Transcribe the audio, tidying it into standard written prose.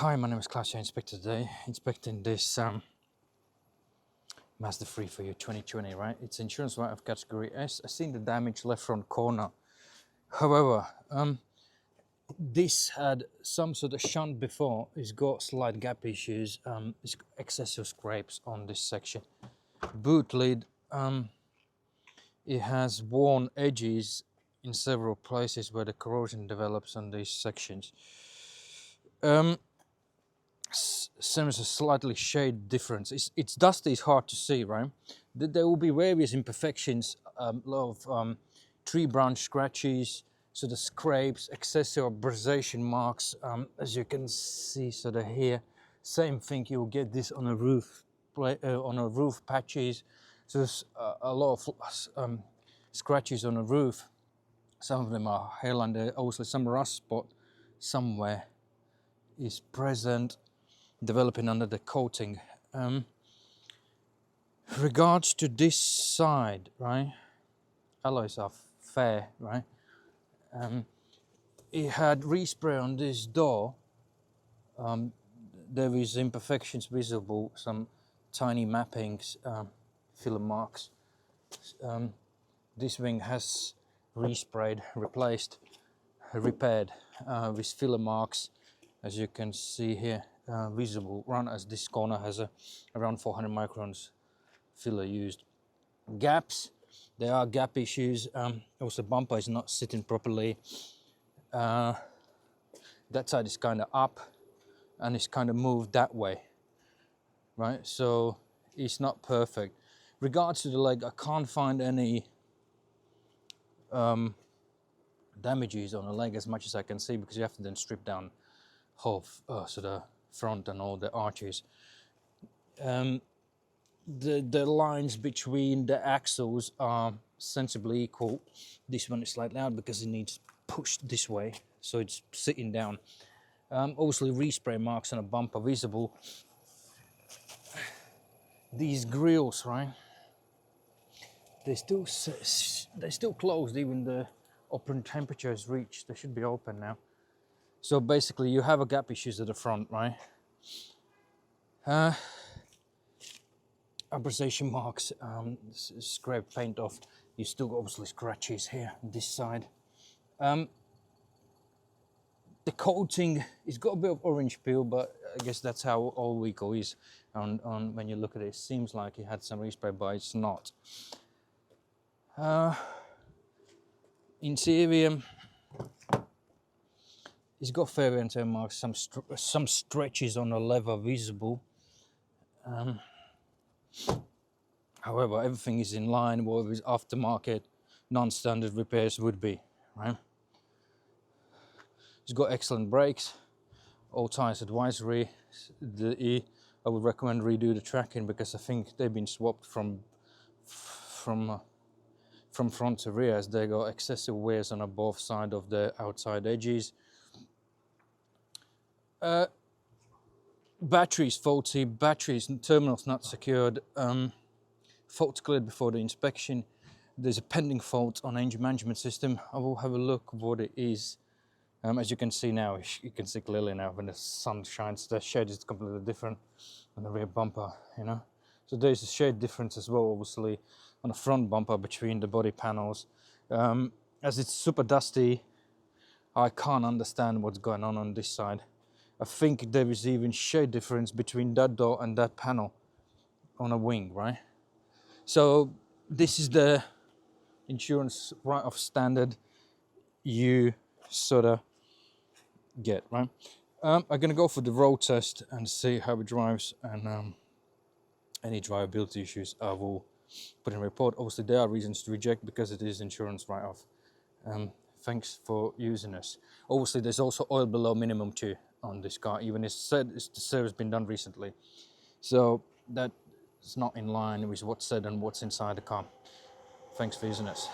Hi, my name is Klaus, your inspector today, inspecting this Mazda 3 for you 2020, right? It's insurance right of category S. I've seen the damage left front corner. However, this had some sort of shunt before. It's got slight gap issues. It's got excessive scrapes on this section. Boot lid, it has worn edges in several places where the corrosion develops on these sections. Seems a slightly shade difference. It's dusty, it's hard to see, right? There will be various imperfections, a lot of tree branch scratches, sort of scrapes, excessive abrasion marks, as you can see sort of here. Same thing, you'll get this on a roof, patches. So there's a lot of scratches on the roof. Some of them are hairline, there obviously some rust spot somewhere is present, developing under the coating. Regards to this side, right, alloys are fair, right? It had respray on this door. There is imperfections visible, some tiny mappings, filler marks. This wing has resprayed, replaced, repaired with filler marks, as you can see here, visible, run as this corner has around 400 microns filler used. Gaps, there are gap issues. Also bumper is not sitting properly. That side is kind of up and it's kind of moved that way, right? So it's not perfect. Regards to the leg, I can't find any damages on the leg as much as I can see, because you have to then strip down whole sort of front and all the arches. The lines between the axles are sensibly equal. This one is slightly out because it needs pushed this way, so it's sitting down. Obviously respray marks on a bumper visible. These grills, right, they're still closed, even the open temperature is reached. They should be open now. So basically you have a gap issues at the front, right? Abrasion marks, scrape paint off. You still got obviously scratches here on this side. The coating, it's got a bit of orange peel, but I guess that's how all vehicle is. On when you look at it, it seems like it had some respray, but it's not. Interior, it's got fair wear and tear marks, some stretches on the leather visible. However, everything is in line with what aftermarket, non-standard repairs would be, right? It's got excellent brakes, all tires advisory. I would recommend redo the tracking because I think they've been swapped from front to rear, as they got excessive wears on both sides of the outside edges. Batteries faulty, terminals not secured, fault cleared before the inspection. There's a pending fault on engine management system. I will have a look what it is. As you can see now, you can see clearly now when the sun shines, the shade is completely different on the rear bumper, you know. So there's a shade difference as well, obviously, on the front bumper between the body panels. As it's super dusty, I can't understand what's going on this side. I think there is even shade difference between that door and that panel on a wing, right? So this is the insurance right of standard you sort of get, right? I'm gonna go for the road test and see how it drives, and any drivability issues I will put in a report. Obviously there are reasons to reject because it is insurance write-off. Thanks for using us. Obviously there's also oil below minimum too on this car, even it's said the service been done recently, so that is not in line with what's said and what's inside the car. Thanks for using us.